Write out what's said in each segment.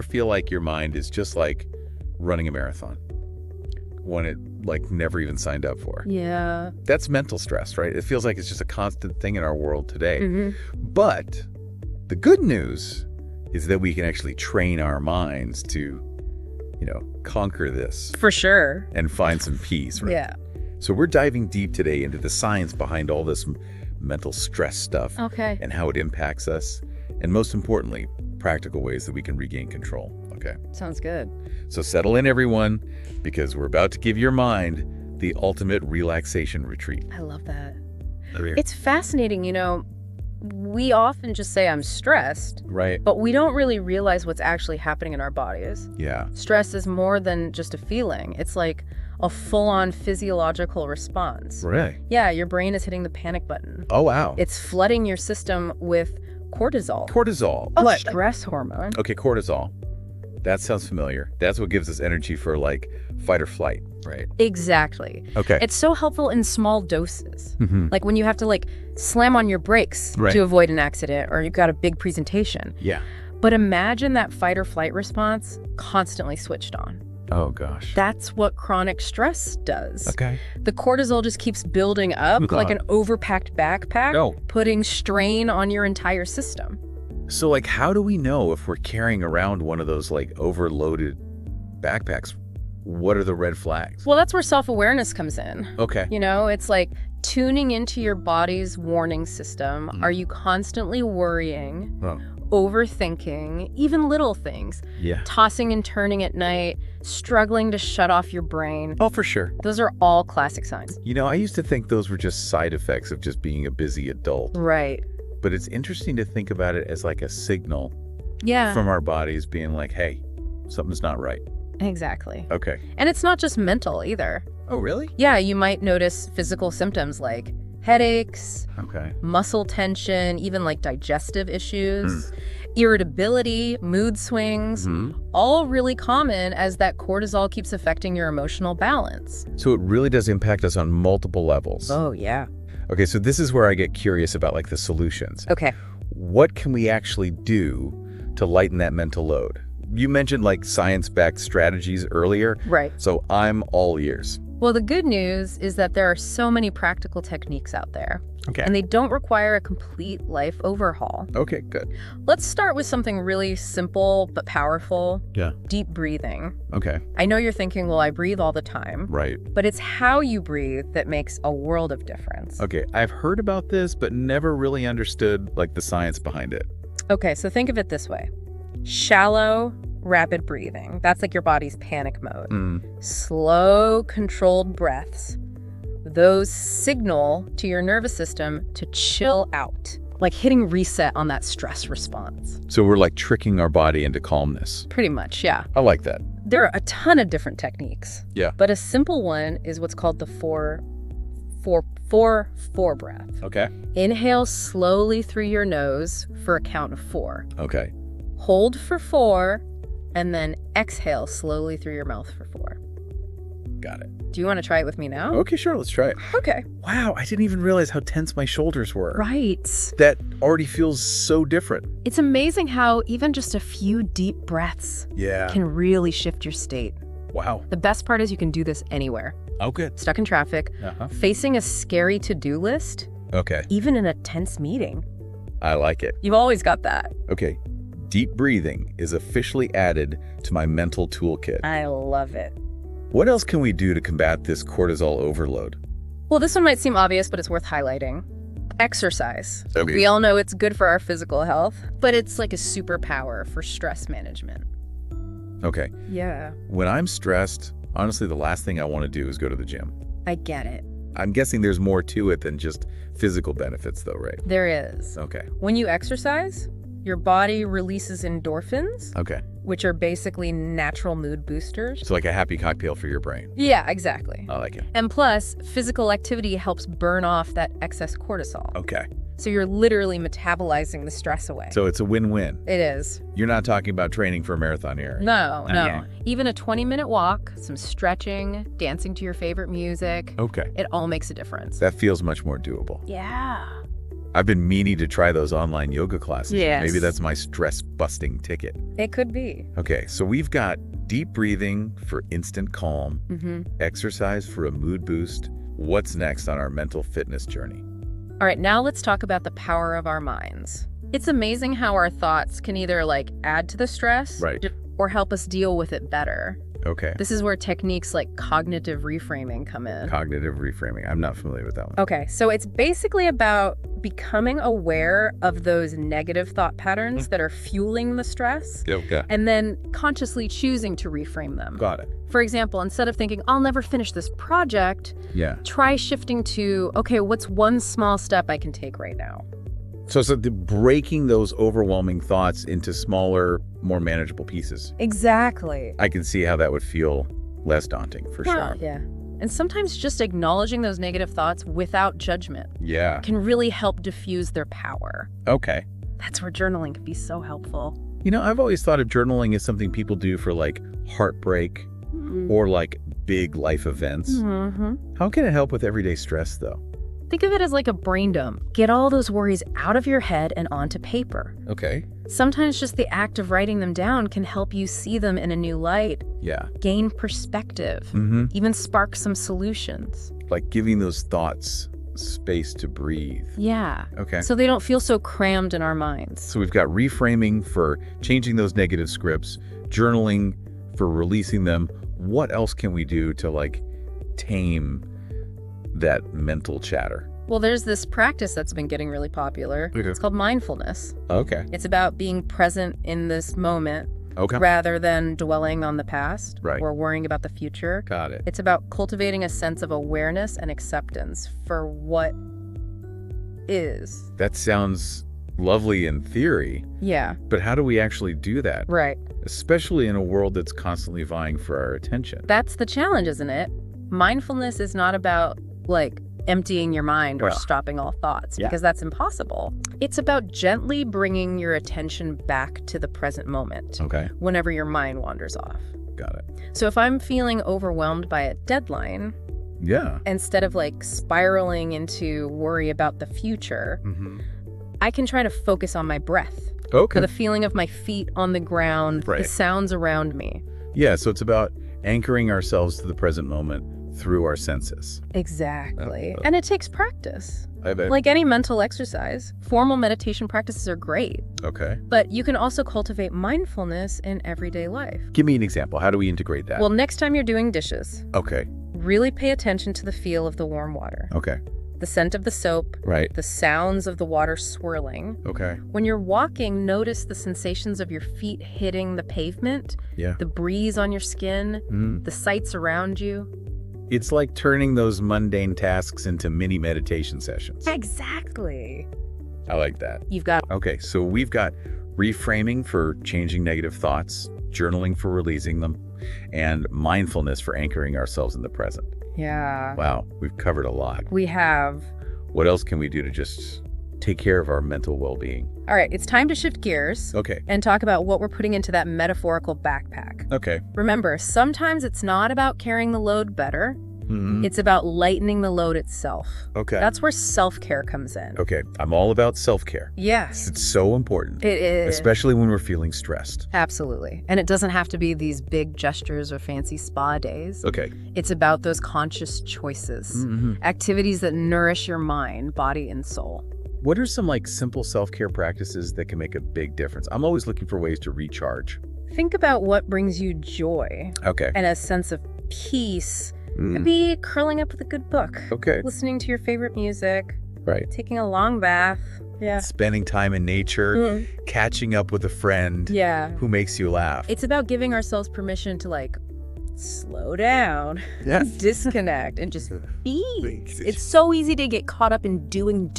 ever feel like your mind is just like running a marathon when it like never even signed up for? Yeah. That's mental stress, right? It feels like it's just a constant thing in our world today. But the good news is that we can actually train our minds to, conquer this. For sure. And find some peace, right? Yeah. So we're diving deep today into the science behind all this mental stress stuff. Okay. And how it impacts us. And most importantly, practical ways that we can regain control. Okay. Sounds good. So settle in, everyone, because we're about to give your mind the ultimate relaxation retreat. I love that. It's fascinating, we often just say I'm stressed, right? But we don't really realize what's actually happening in our bodies. Yeah. Stress is more than just a feeling. It's like a full-on physiological response. Right. Yeah, your brain is hitting the panic button. Oh, wow. It's flooding your system with cortisol. Cortisol. A stress hormone. Okay, cortisol. That sounds familiar. That's what gives us energy for like fight or flight, right? Exactly. Okay. It's so helpful in small doses. Like when you have to slam on your brakes right. to avoid an accident, or you've got a big presentation. Yeah. But imagine that fight or flight response constantly switched on. Oh, gosh. That's what chronic stress does. Okay. The cortisol just keeps building up like an overpacked backpack, putting strain on your entire system. So, how do we know if we're carrying around one of those, overloaded backpacks? What are the red flags? Well, that's where self-awareness comes in. Okay. It's like tuning into your body's warning system. Are you constantly worrying, overthinking, even little things? Yeah. Tossing and turning at night, struggling to shut off your brain. Oh, for sure. Those are all classic signs. I used to think those were just side effects of just being a busy adult. Right. But it's interesting to think about it as a signal from our bodies being like, hey, something's not right. Exactly. Okay. And it's not just mental either. Oh, really? Yeah, you might notice physical symptoms like headaches, muscle tension, even digestive issues, irritability, mood swings, all really common as that cortisol keeps affecting your emotional balance. So it really does impact us on multiple levels. Oh, yeah. Okay, so this is where I get curious about the solutions. Okay. What can we actually do to lighten that mental load? You mentioned science-backed strategies earlier. Right. So I'm all ears. Well, the good news is that there are so many practical techniques out there. Okay. And they don't require a complete life overhaul. Okay, good. Let's start with something really simple but powerful. Yeah. Deep breathing. Okay. I know you're thinking, well, I breathe all the time. Right. But it's how you breathe that makes a world of difference. Okay, I've heard about this, but never really understood the science behind it. Okay, so think of it this way. Shallow, rapid breathing. That's your body's panic mode. Slow, controlled breaths. Those signal to your nervous system to chill out, like hitting reset on that stress response. So we're tricking our body into calmness. Pretty much, yeah. I like that. There are a ton of different techniques. Yeah. But a simple one is what's called the 4-4 breath. Okay. Inhale slowly through your nose for a count of 4. Okay. Hold for 4, and then exhale slowly through your mouth for 4. Got it. Do you want to try it with me now? Okay, sure. Let's try it. Okay. Wow, I didn't even realize how tense my shoulders were. Right. That already feels so different. It's amazing how even just a few deep breaths can really shift your state. Wow. The best part is you can do this anywhere. Oh, good. Stuck in traffic, facing a scary to-do list, okay, even in a tense meeting. I like it. You've always got that. Okay. Deep breathing is officially added to my mental toolkit. I love it. What else can we do to combat this cortisol overload? Well, this one might seem obvious, but it's worth highlighting. Exercise. Okay. We all know it's good for our physical health, but it's like a superpower for stress management. Okay. Yeah. When I'm stressed, honestly, the last thing I want to do is go to the gym. I get it. I'm guessing there's more to it than just physical benefits, though, right? There is. Okay. When you exercise, your body releases endorphins, okay, which are basically natural mood boosters. So like a happy cocktail for your brain. Yeah, exactly. I like it. And plus, physical activity helps burn off that excess cortisol. Okay. So you're literally metabolizing the stress away. So it's a win-win. It is. You're not talking about training for a marathon here. No, no. Okay. Even a 20-minute walk, some stretching, dancing to your favorite music. Okay. It all makes a difference. That feels much more doable. Yeah. I've been meaning to try those online yoga classes. Yes. Maybe that's my stress-busting ticket. It could be. Okay, so we've got deep breathing for instant calm, exercise for a mood boost. What's next on our mental fitness journey? All right, now let's talk about the power of our minds. It's amazing how our thoughts can either add to the stress or help us deal with it better. Okay. This is where techniques like cognitive reframing come in. Cognitive reframing. I'm not familiar with that one. Okay, so it's basically about becoming aware of those negative thought patterns that are fueling the stress and then consciously choosing to reframe them. Got it. For example, instead of thinking, I'll never finish this project, try shifting to, okay, what's one small step I can take right now? So breaking those overwhelming thoughts into smaller, more manageable pieces. Exactly. I can see how that would feel less daunting, for sure. Yeah. And sometimes just acknowledging those negative thoughts without judgment can really help diffuse their power. Okay. That's where journaling can be so helpful. You know, I've always thought of journaling as something people do for heartbreak or big life events. How can it help with everyday stress, though? Think of it as like a brain dump. Get all those worries out of your head and onto paper. Okay. Sometimes just the act of writing them down can help you see them in a new light. Yeah. Gain perspective. Even spark some solutions. Like giving those thoughts space to breathe. Yeah. Okay. So they don't feel so crammed in our minds. So we've got reframing for changing those negative scripts, journaling for releasing them. What else can we do to tame that mental chatter? Well, there's this practice that's been getting really popular. It's called mindfulness. Okay. It's about being present in this moment Okay. rather than dwelling on the past Right. or worrying about the future. Got it. It's about cultivating a sense of awareness and acceptance for what is. That sounds lovely in theory, Yeah, but how do we actually do that? right. Especially in a world that's constantly vying for our attention. That's the challenge, isn't it? Mindfulness is not about emptying your mind or Well, stopping all thoughts, yeah. because that's impossible. It's about gently bringing your attention back to the present moment Okay. whenever your mind wanders off. Got it. So if I'm feeling overwhelmed by a deadline, Yeah. instead of spiraling into worry about the future, I can try to focus on my breath, Okay. the feeling of my feet on the ground, the Right. sounds around me. Yeah, so it's about anchoring ourselves to the present moment through our senses. Exactly. And it takes practice. I bet. Like any mental exercise, formal meditation practices are great, Okay. but you can also cultivate mindfulness in everyday life. Give me an example. How do we integrate that? Well, next time you're doing dishes, Okay. really pay attention to the feel of the warm water, Okay. the scent of the soap, Right. the sounds of the water swirling. Okay. When you're walking, notice the sensations of your feet hitting the pavement, Yeah. the breeze on your skin, the sights around you. It's like turning those mundane tasks into mini meditation sessions. Exactly. I like that. You've got Okay, so we've got reframing for changing negative thoughts, journaling for releasing them, and mindfulness for anchoring ourselves in the present. Yeah. Wow, we've covered a lot. We have. What else can we do to just take care of our mental well-being? All right, it's time to shift gears Okay. and talk about what we're putting into that metaphorical backpack. Okay. Remember, sometimes it's not about carrying the load better. It's about lightening the load itself. Okay. That's where self-care comes in. Okay. I'm all about self-care. Yes, It's so important, it is. especially when we're feeling stressed. Absolutely. And it doesn't have to be these big gestures or fancy spa days. Okay. It's about those conscious choices, activities that nourish your mind, body, and soul. What are some simple self-care practices that can make a big difference? I'm always looking for ways to recharge. Think about what brings you joy Okay. and a sense of peace. Maybe curling up with a good book, Okay. listening to your favorite music, Right. taking a long bath. Yeah. Spending time in nature, catching up with a friend Yeah. who makes you laugh. It's about giving ourselves permission to slow down, disconnect, and just be. It's so easy to get caught up in doing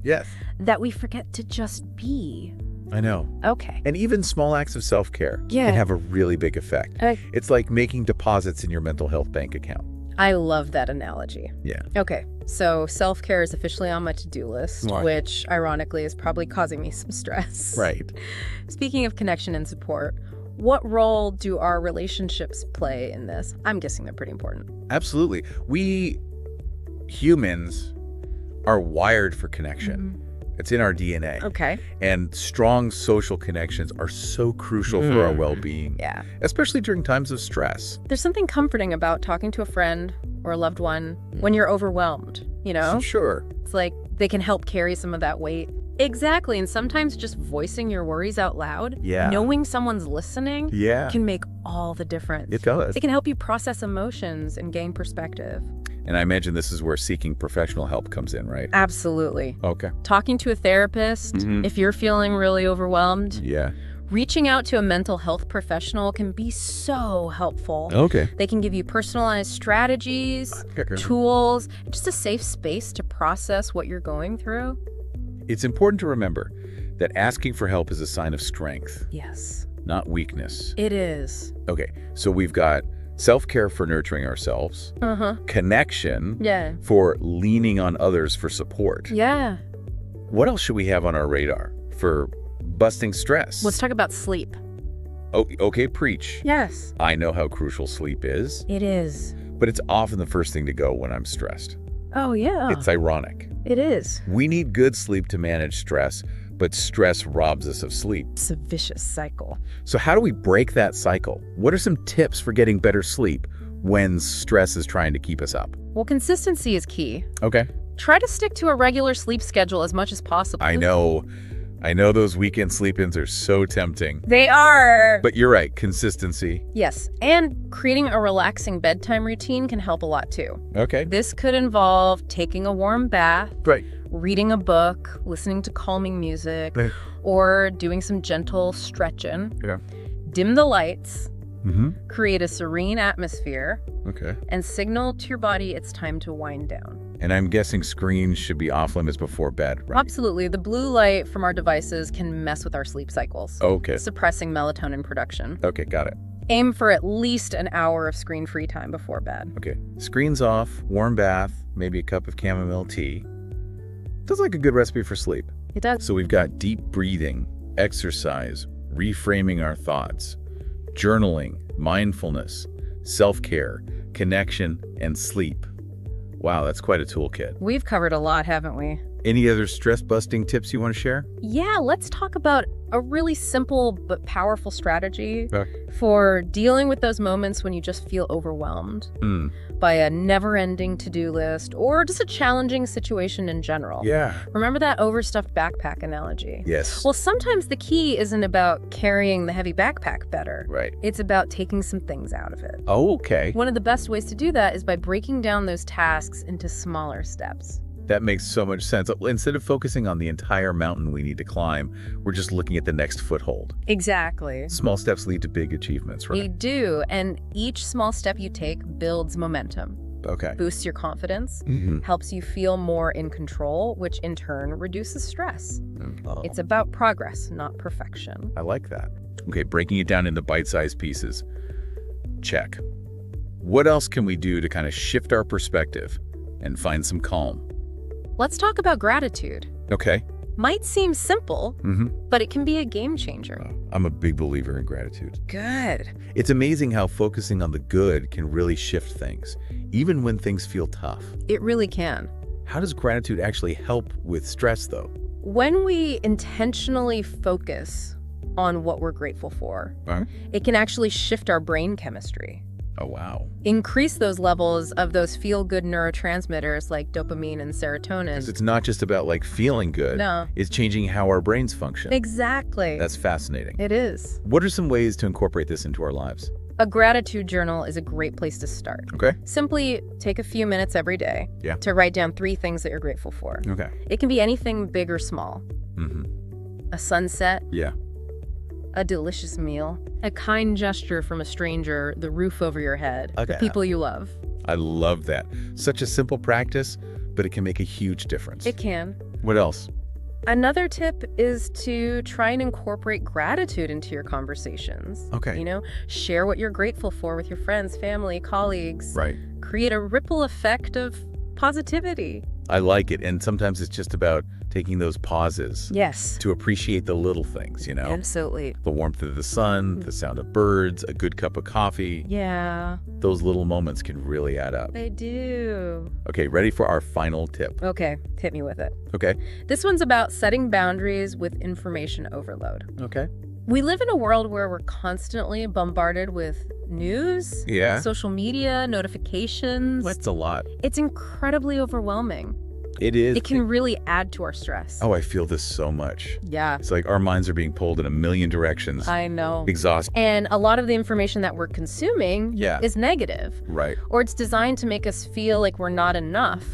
Yes. that we forget to just be. I know. Okay. And even small acts of self-care Yeah. can have a really big effect. It's like making deposits in your mental health bank account. I love that analogy. Yeah. Okay, so self-care is officially on my to-do list, Right. which ironically is probably causing me some stress. Right. Speaking of connection and support, what role do our relationships play in this? I'm guessing they're pretty important. Absolutely. We humans are wired for connection. It's in our DNA. Okay. And strong social connections are so crucial for our well-being. Yeah. Especially during times of stress. There's something comforting about talking to a friend or a loved one when you're overwhelmed, you know? Sure. It's like they can help carry some of that weight. Exactly. And sometimes just voicing your worries out loud, knowing someone's listening, can make all the difference. It does. It can help you process emotions and gain perspective. And I imagine this is where seeking professional help comes in, right? Absolutely. Okay. Talking to a therapist, if you're feeling really overwhelmed. Yeah. Reaching out to a mental health professional can be so helpful. Okay. They can give you personalized strategies, tools, just a safe space to process what you're going through. It's important to remember that asking for help is a sign of strength. Yes. Not weakness. It is. Okay, so we've got self-care for nurturing ourselves, connection for leaning on others for support. Yeah. What else should we have on our radar for busting stress? Let's talk about sleep. Oh, okay, preach. Yes. I know how crucial sleep is. It is. But it's often the first thing to go when I'm stressed. Oh, yeah. It's ironic. It is. We need good sleep to manage stress, but stress robs us of sleep. It's a vicious cycle. So how do we break that cycle? What are some tips for getting better sleep when stress is trying to keep us up? Well, consistency is key. Okay. Try to stick to a regular sleep schedule as much as possible. I know those weekend sleep-ins are so tempting. They are. But you're right, consistency. Yes, and creating a relaxing bedtime routine can help a lot too. Okay. This could involve taking a warm bath, Right. reading a book, listening to calming music, or doing some gentle stretching. Yeah. Dim the lights, create a serene atmosphere, and signal to your body it's time to wind down. And I'm guessing screens should be off limits before bed, right? Absolutely. The blue light from our devices can mess with our sleep cycles, suppressing melatonin production. Okay, got it. Aim for at least an hour of screen-free time before bed. Okay, screens off, warm bath, maybe a cup of chamomile tea. Sounds like a good recipe for sleep. It does. So we've got deep breathing, exercise, reframing our thoughts, journaling, mindfulness, self-care, connection, and sleep. Wow, that's quite a toolkit. We've covered a lot, haven't we? Any other stress-busting tips you want to share? Yeah, let's talk about a really simple but powerful strategy for dealing with those moments when you just feel overwhelmed by a never-ending to-do list or just a challenging situation in general. Yeah. Remember that overstuffed backpack analogy? Yes. Well, sometimes the key isn't about carrying the heavy backpack better. Right. It's about taking some things out of it. Oh, okay. One of the best ways to do that is by breaking down those tasks into smaller steps. That makes so much sense. Instead of focusing on the entire mountain we need to climb, we're just looking at the next foothold. Exactly. Small steps lead to big achievements, right? They do, and each small step you take builds momentum. Okay. Boosts your confidence, helps you feel more in control, which in turn reduces stress. Oh. It's about progress, not perfection. I like that. Okay, breaking it down into bite-sized pieces. Check. What else can we do to kind of shift our perspective and find some calm? Let's talk about gratitude. Okay. Might seem simple, but it can be a game changer. I'm a big believer in gratitude. Good. It's amazing how focusing on the good can really shift things, even when things feel tough. It really can. How does gratitude actually help with stress, though? When we intentionally focus on what we're grateful for, it can actually shift our brain chemistry. Oh, wow. Increase those levels of those feel-good neurotransmitters like dopamine and serotonin. Because it's not just about, like, feeling good. No. It's changing how our brains function. Exactly. That's fascinating. It is. What are some ways to incorporate this into our lives? A gratitude journal is a great place to start. Okay. Simply take a few minutes every day to write down 3 things that you're grateful for. Okay. It can be anything big or small. A sunset. Yeah. A delicious meal. A kind gesture from a stranger, the roof over your head, the people you love. I love that. Such a simple practice, but it can make a huge difference. It can. What else? Another tip is to try and incorporate gratitude into your conversations. Okay. You know, share what you're grateful for with your friends, family, colleagues. Right. Create a ripple effect of positivity. I like it. And sometimes it's just about taking those pauses. Yes. To appreciate the little things, Absolutely. The warmth of the sun, the sound of birds, a good cup of coffee. Yeah. Those little moments can really add up. They do. Okay, ready for our final tip? Okay, hit me with it. Okay. This one's about setting boundaries with information overload. Okay. We live in a world where we're constantly bombarded with news, social media, notifications. That's a lot. It's incredibly overwhelming. It is. It can really add to our stress. Oh, I feel this so much. Yeah. It's like our minds are being pulled in a million directions. I know. Exhausting. And a lot of the information that we're consuming is negative. Right. Or it's designed to make us feel like we're not enough.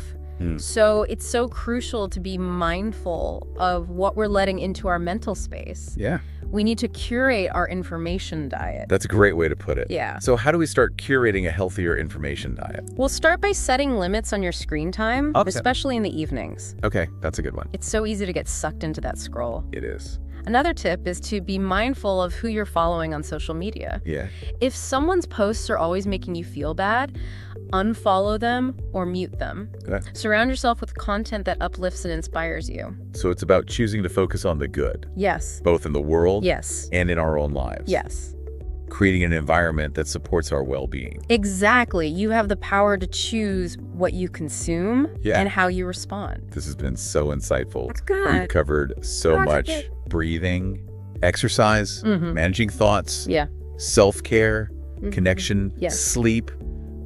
So it's so crucial to be mindful of what we're letting into our mental space. Yeah. We need to curate our information diet. That's a great way to put it. Yeah. So how do we start curating a healthier information diet? We'll start by setting limits on your screen time, especially in the evenings. Okay, that's a good one. It's so easy to get sucked into that scroll. It is. Another tip is to be mindful of who you're following on social media. Yeah. If someone's posts are always making you feel bad, unfollow them or mute them. Okay. Surround yourself with content that uplifts and inspires you. So it's about choosing to focus on the good. Yes. Both in the world Yes. and in our own lives. Yes. Creating an environment that supports our well-being. Exactly. You have the power to choose what you consume and how you respond. This has been so insightful. That's good. We've covered so much. Breathing, exercise, managing thoughts, self-care, connection, sleep,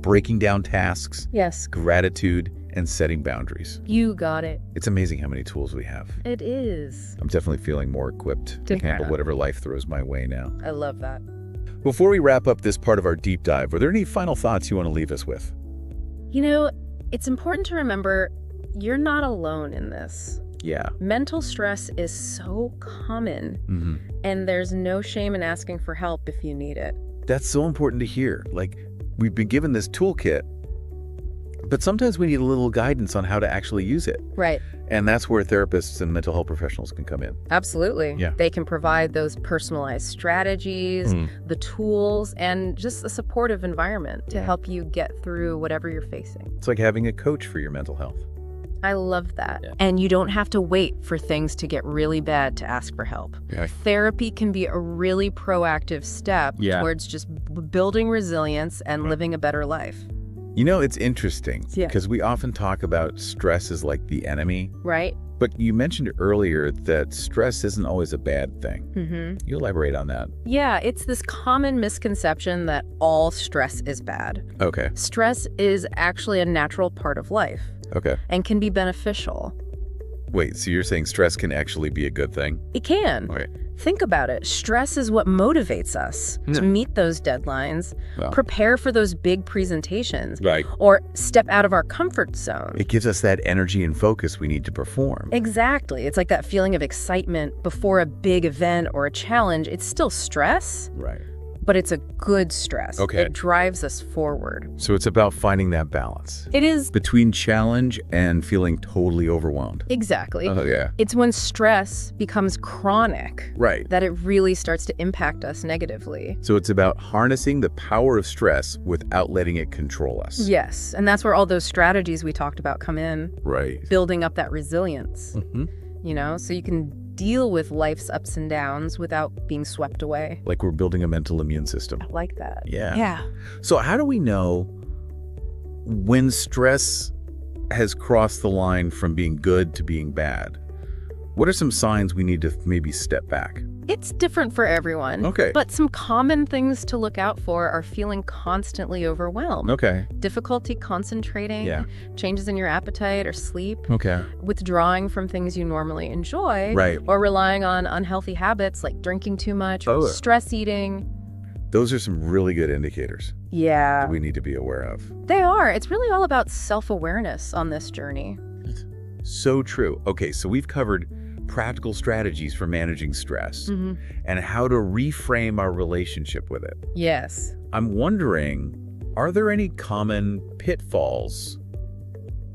breaking down tasks, gratitude, and setting boundaries. You got it. It's amazing how many tools we have. It is. I'm definitely feeling more equipped to handle whatever life throws my way now. I love that. Before we wrap up this part of our deep dive, are there any final thoughts you want to leave us with? You know, it's important to remember you're not alone in this. Yeah. Mental stress is so common, and there's no shame in asking for help if you need it. That's so important to hear. Like, we've been given this toolkit, but sometimes we need a little guidance on how to actually use it. Right. And that's where therapists and mental health professionals can come in. Absolutely. Yeah. They can provide those personalized strategies, the tools, and just a supportive environment to help you get through whatever you're facing. It's like having a coach for your mental health. I love that. Yeah. And you don't have to wait for things to get really bad to ask for help. Yeah. Therapy can be a really proactive step towards just building resilience and living a better life. You know, it's interesting because we often talk about stress as like the enemy. Right. But you mentioned earlier that stress isn't always a bad thing. You elaborate on that. Yeah, it's this common misconception that all stress is bad. Okay. Stress is actually a natural part of life. Okay. And can be beneficial. Wait, so you're saying stress can actually be a good thing? It can. Okay. Think about it. Stress is what motivates us to meet those deadlines, prepare for those big presentations, or step out of our comfort zone. It gives us that energy and focus we need to perform. Exactly. It's like that feeling of excitement before a big event or a challenge. It's still stress. Right. But it's a good stress. Okay. It drives us forward. So it's about finding that balance. It is. Between challenge and feeling totally overwhelmed. Exactly. Oh, yeah. It's when stress becomes chronic that it really starts to impact us negatively. So it's about harnessing the power of stress without letting it control us. Yes. And that's where all those strategies we talked about come in. Right. Building up that resilience. You know, so you can deal with life's ups and downs without being swept away. Like we're building a mental immune system. I like that. Yeah. Yeah. So how do we know when stress has crossed the line from being good to being bad? What are some signs we need to maybe step back? It's different for everyone. Okay. But some common things to look out for are feeling constantly overwhelmed. Okay. Difficulty concentrating. Yeah. Changes in your appetite or sleep. Okay. Withdrawing from things you normally enjoy. Right. Or relying on unhealthy habits like drinking too much or stress eating. Those are some really good indicators. Yeah. We need to be aware of. They are. It's really all about self-awareness on this journey. So true. Okay, so we've covered practical strategies for managing stress and how to reframe our relationship with it. Yes. I'm wondering, are there any common pitfalls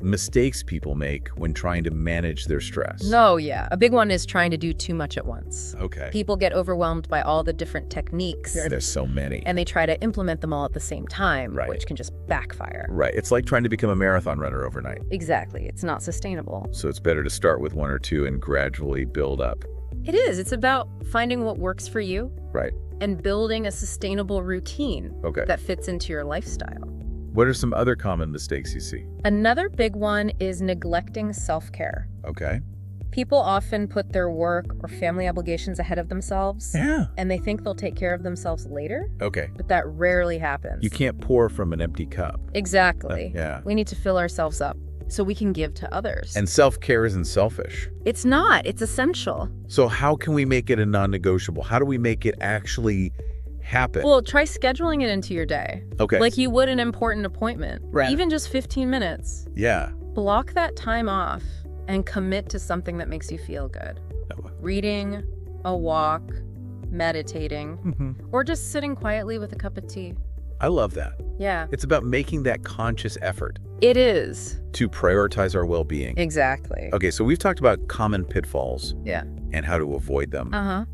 mistakes people make when trying to manage their stress. No, yeah. A big one is trying to do too much at once. Okay. People get overwhelmed by all the different techniques. There's so many. And they try to implement them all at the same time, Right. which can just backfire. Right. It's like trying to become a marathon runner overnight. Exactly. It's not sustainable. So it's better to start with one or two and gradually build up. It is. It's about finding what works for you Right. and building a sustainable routine Okay. that fits into your lifestyle. What are some other common mistakes you see? Another big one is neglecting self-care. Okay. People often put their work or family obligations ahead of themselves, Yeah. and they think they'll take care of themselves later, Okay. but that rarely happens. You can't pour from an empty cup. Exactly. Yeah. We need to fill ourselves up so we can give to others. And self-care isn't selfish. It's not. It's essential. So how can we make it a non-negotiable? How do we make it actually happen? Well, try scheduling it into your day. Okay. Like you would an important appointment. Right. Even just 15 minutes. Yeah. Block that time off and commit to something that makes you feel good. Reading, a walk, meditating, or just sitting quietly with a cup of tea. I love that. Yeah. It's about making that conscious effort It is. to prioritize our well-being. Exactly. Okay, so we've talked about common pitfalls Yeah. and how to avoid them. Uh-huh.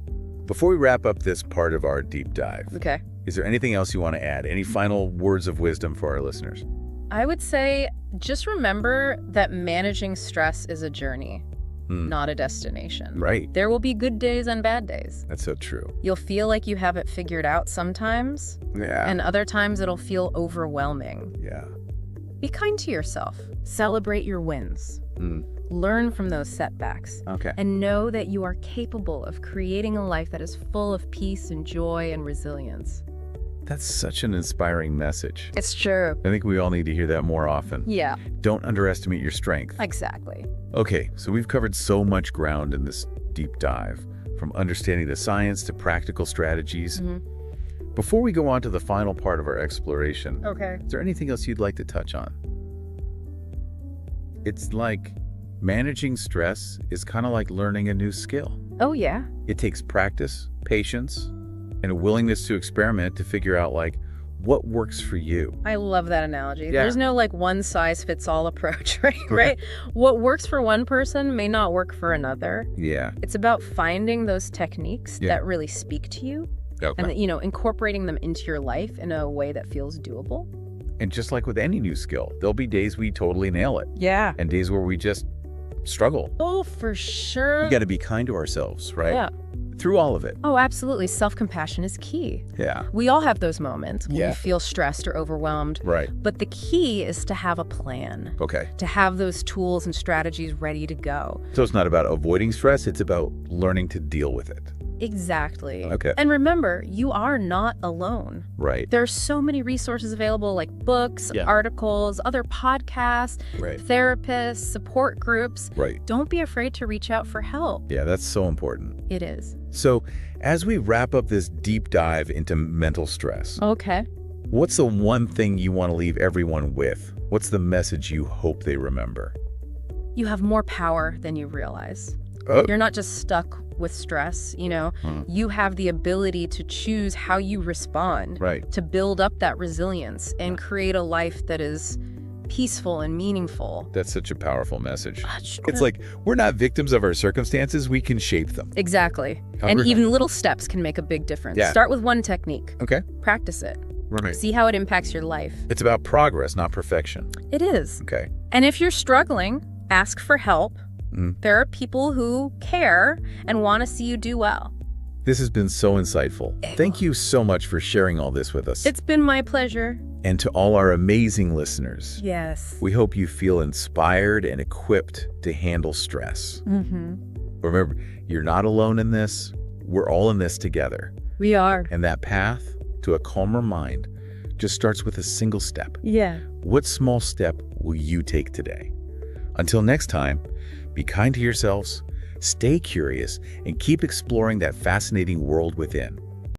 Before we wrap up this part of our deep dive, Okay. is there anything else you want to add? Any final words of wisdom for our listeners? I would say just remember that managing stress is a journey, not a destination. Right. There will be good days and bad days. That's so true. You'll feel like you have it figured out sometimes, Yeah. and other times it'll feel overwhelming. Yeah. Be kind to yourself. Celebrate your wins. Learn from those setbacks. Okay. And know that you are capable of creating a life that is full of peace and joy and resilience. That's such an inspiring message. It's true. I think we all need to hear that more often. Yeah, Don't underestimate your strength. exactly. Okay, so we've covered so much ground in this deep dive, from understanding the science to practical strategies. Before we go on to the final part of our exploration, Okay. is there anything else you'd like to touch on? It's like managing stress is kind of like learning a new skill. Oh, yeah. It takes practice, patience, and a willingness to experiment to figure out like what works for you. I love that analogy. Yeah. There's no like one size fits all approach, right? What works for one person may not work for another. Yeah. It's about finding those techniques Yeah. that really speak to you Okay. and, incorporating them into your life in a way that feels doable. And just like with any new skill, there'll be days we totally nail it Yeah. and days where we just struggle. Oh, for sure. We got to be kind to ourselves, right? Yeah. Through all of it. Oh, absolutely. Self-compassion is key. Yeah. We all have those moments when Yeah. we feel stressed or overwhelmed. Right. But the key is to have a plan, Okay. to have those tools and strategies ready to go. So it's not about avoiding stress, it's about learning to deal with it. Exactly. Okay. And remember, you are not alone. Right. There are so many resources available, like books, Yeah. articles, other podcasts, Right. therapists, support groups. Right. Don't be afraid to reach out for help. Yeah, that's so important. It is. So as we wrap up this deep dive into mental stress, Okay. what's the one thing you want to leave everyone with? What's the message you hope they remember? You have more power than you realize. Oh. You're not just stuck with stress, You have the ability to choose how you respond, Right. to build up that resilience and create a life that is peaceful and meaningful. That's such a powerful message. It's like we're not victims of our circumstances, we can shape them. Exactly. And Comprehend. even little steps can make a big difference. Yeah. Start with one technique. Okay. Practice it. Right. See how it impacts your life. It's about progress, not perfection. It is. Okay. And if you're struggling, ask for help. Mhm. There are people who care and want to see you do well. This has been so insightful. Thank you so much for sharing all this with us. It's been my pleasure. And to all our amazing listeners, Yes. we hope you feel inspired and equipped to handle stress. Remember, you're not alone in this. We're all in this together. We are. And that path to a calmer mind just starts with a single step. Yeah. What small step will you take today? Until next time, be kind to yourselves, stay curious, and keep exploring that fascinating world within.